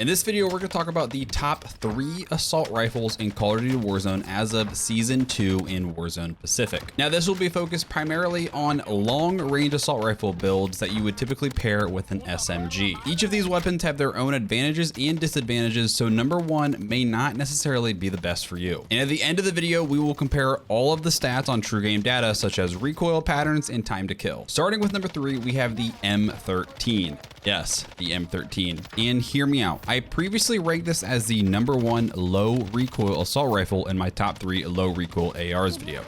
In this video, we're going to talk about the top 3 assault rifles in Call of Duty Warzone as of Season 2 in Warzone Pacific. Now, this will be focused primarily on long-range assault rifle builds that you would typically pair with an SMG. Each of these weapons have their own advantages and disadvantages, so number 1 may not necessarily be the best for you. And at the end of the video, we will compare all of the stats on true game data, such as recoil patterns and time to kill. Starting with number 3, we have the M13. Yes, the M13. And hear me out. I previously ranked this as the number 1 low recoil assault rifle in my top 3 low recoil ARs video.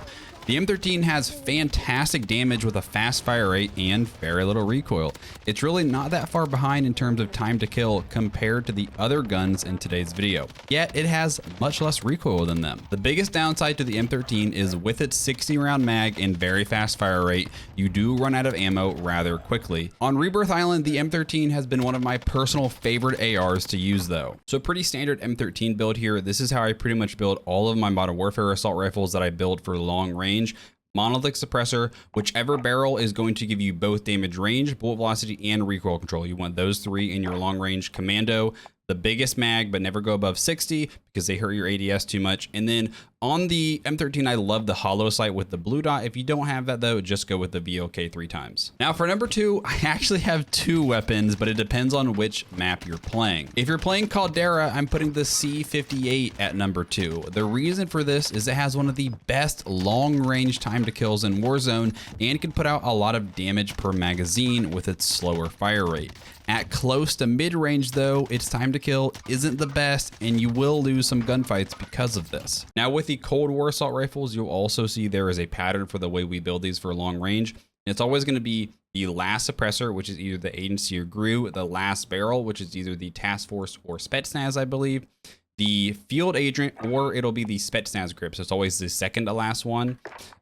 The M13 has fantastic damage with a fast fire rate and very little recoil. It's really not that far behind in terms of time to kill compared to the other guns in today's video, yet it has much less recoil than them. The biggest downside to the M13 is with its 60 round mag and very fast fire rate, you do run out of ammo rather quickly. On Rebirth Island, the M13 has been one of my personal favorite ARs to use though. So pretty standard M13 build here. This is how I pretty much build all of my Modern Warfare assault rifles that I build for long range. Monolithic suppressor, whichever barrel is going to give you both damage range, bullet velocity, and recoil control. You want those 3 in your long range. Commando, the biggest mag, but never go above 60 because they hurt your ADS too much. And then on the M13, I love the hollow sight with the blue dot. If you don't have that though, just go with the VLK 3 times. Now for number 2, I actually have 2 weapons, but it depends on which map you're playing. If you're playing Caldera, I'm putting the C58 at number 2. The reason for this is it has one of the best long range time to kills in Warzone and can put out a lot of damage per magazine with its slower fire rate. At close to mid-range though, its time to kill isn't the best and you will lose some gunfights because of this. Now with the Cold War assault rifles, you'll also see there is a pattern for the way we build these for long range. It's always going to be the last suppressor, which is either the agency or GRU, the last barrel, which is either the task force or Spetsnaz, I believe, the field agent, or it'll be the Spetsnaz grip. So it's always the second to last one.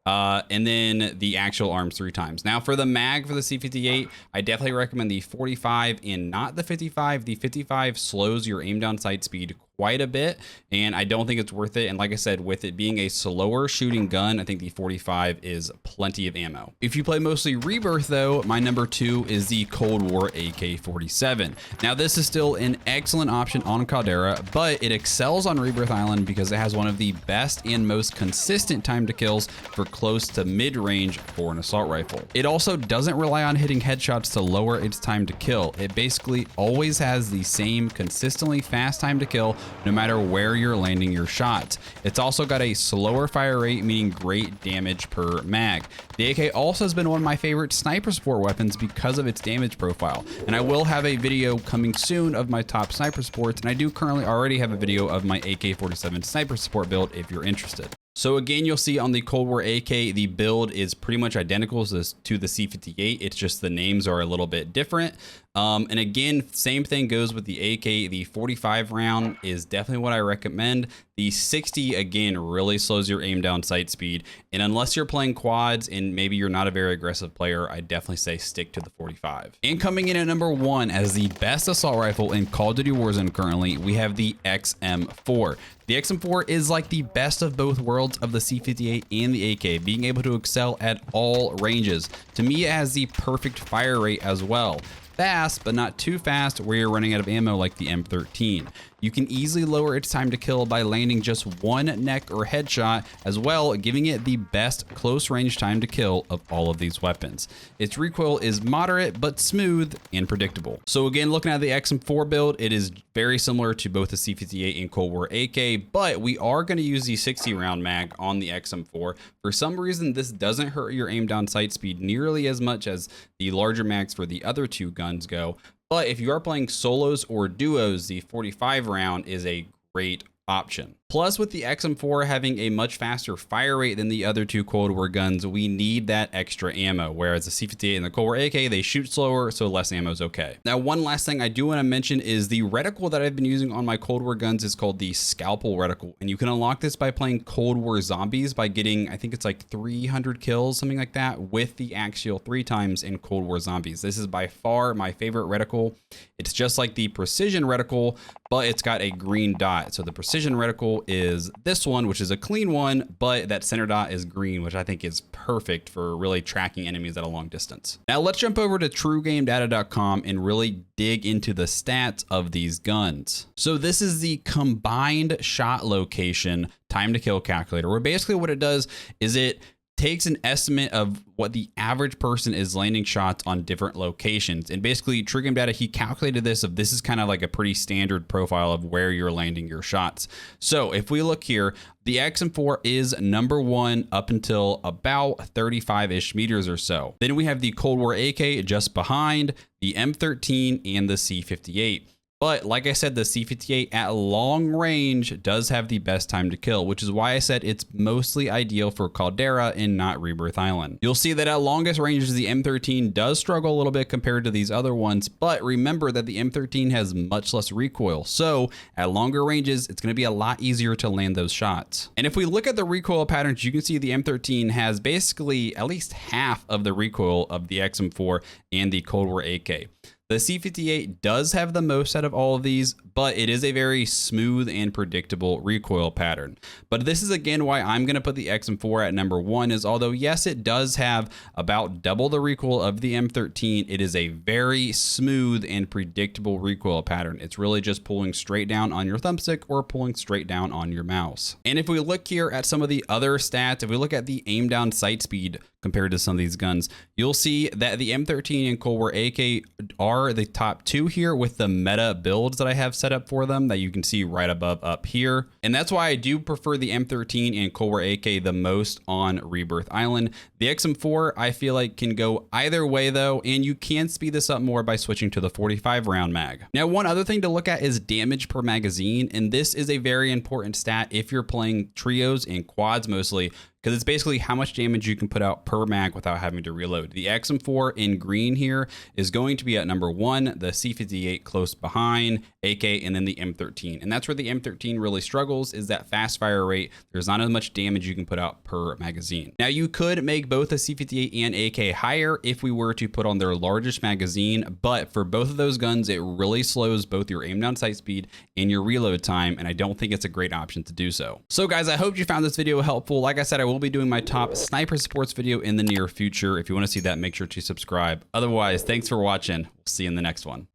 And then the actual arms 3 times. Now for the mag for the C58, I definitely recommend the 45 and not the 55. The 55 slows your aim down sight speed quite a bit, and I don't think it's worth it. And like I said, with it being a slower shooting gun, I think the 45 is plenty of ammo. If you play mostly Rebirth though, my number 2 is the Cold War AK-47. Now this is still an excellent option on Caldera, but it excels on Rebirth Island because it has one of the best and most consistent time to kills for close to mid-range for an assault rifle. It also doesn't rely on hitting headshots to lower its time to kill. It basically always has the same consistently fast time to kill no matter where you're landing your shots. It's also got a slower fire rate, meaning great damage per mag. The AK also has been one of my favorite sniper support weapons because of its damage profile. And I will have a video coming soon of my top sniper supports, and I do currently already have a video of my AK-47 sniper support build if you're interested. So again, you'll see on the Cold War AK, the build is pretty much identical to the C58. It's just the names are a little bit different. And again, same thing goes with the AK. The 45 round is definitely what I recommend. The 60, again, really slows your aim down sight speed. And unless you're playing quads and maybe you're not a very aggressive player, I definitely say stick to the 45. And coming in at number 1 as the best assault rifle in Call of Duty Warzone currently, we have the XM4. The XM4 is like the best of both worlds of the C58 and the AK, being able to excel at all ranges. To me, it has the perfect fire rate as well. Fast, but not too fast where you're running out of ammo like the M13. You can easily lower its time to kill by landing just 1 neck or headshot, as well giving it the best close range time to kill of all of these weapons. Its recoil is moderate but smooth and predictable. So again, looking at the XM4 build, it is very similar to both the C58 and Cold War AK, but we are going to use the 60 round mag on the XM4. For some reason, this doesn't hurt your aim down sight speed nearly as much as the larger mags for the other 2 guns go. But if you are playing solos or duos, the 45 round is a great option. Plus, with the XM4 having a much faster fire rate than the other 2 Cold War guns, we need that extra ammo, whereas the C58 and the Cold War AK, they shoot slower, so less ammo is okay. Now, one last thing I do want to mention is the reticle that I've been using on my Cold War guns is called the Scalpel Reticle, and you can unlock this by playing Cold War Zombies by getting, I think it's like 300 kills, something like that, with the Axial 3 times in Cold War Zombies. This is by far my favorite reticle. It's just like the Precision Reticle, but it's got a green dot. So the precision reticle is this one, which is a clean one, but that center dot is green, which I think is perfect for really tracking enemies at a long distance. Now let's jump over to TrueGameData.com and really dig into the stats of these guns. So this is the combined shot location time to kill calculator, where basically what it does is it takes an estimate of what the average person is landing shots on different locations. And basically True Game Data, he calculated this of this is kind of like a pretty standard profile of where you're landing your shots. So if we look here, the XM4 is #1 up until about 35-ish meters or so. Then we have the Cold War AK just behind, the M13 and the C58. But like I said, the C58 at long range does have the best time to kill, which is why I said it's mostly ideal for Caldera and not Rebirth Island. You'll see that at longest ranges, the M13 does struggle a little bit compared to these other ones, but remember that the M13 has much less recoil. So at longer ranges, it's going to be a lot easier to land those shots. And if we look at the recoil patterns, you can see the M13 has basically at least half of the recoil of the XM4 and the Cold War AK. The C58 does have the most out of all of these, but it is a very smooth and predictable recoil pattern. But this is again why I'm going to put the XM4 at #1, is although yes, it does have about double the recoil of the M13, it is a very smooth and predictable recoil pattern. It's really just pulling straight down on your thumbstick or pulling straight down on your mouse. And if we look here at some of the other stats, if we look at the aim down sight speed compared to some of these guns, you'll see that the M13 and Cold War AK are the top two here with the meta builds that I have set up for them that you can see right above up here. And that's why I do prefer the M13 and Cold War AK the most on Rebirth Island. The XM4 I feel like can go either way though, and you can speed this up more by switching to the 45 round mag. Now one other thing to look at is damage per magazine, and this is a very important stat if you're playing trios and quads mostly, because it's basically how much damage you can put out per mag without having to reload. The XM4 in green here is going to be at #1, the C58 close behind, AK, and then the M13. And that's where the M13 really struggles, is that fast fire rate. There's not as much damage you can put out per magazine. Now you could make both the C58 and AK higher if we were to put on their largest magazine, but for both of those guns, it really slows both your aim down sight speed and your reload time, and I don't think it's a great option to do so. So guys, I hope you found this video helpful. Like I said, I will be doing my top sniper supports video in the near future. If you want to see that, make sure to subscribe. Otherwise, thanks for watching. We'll see you in the next one.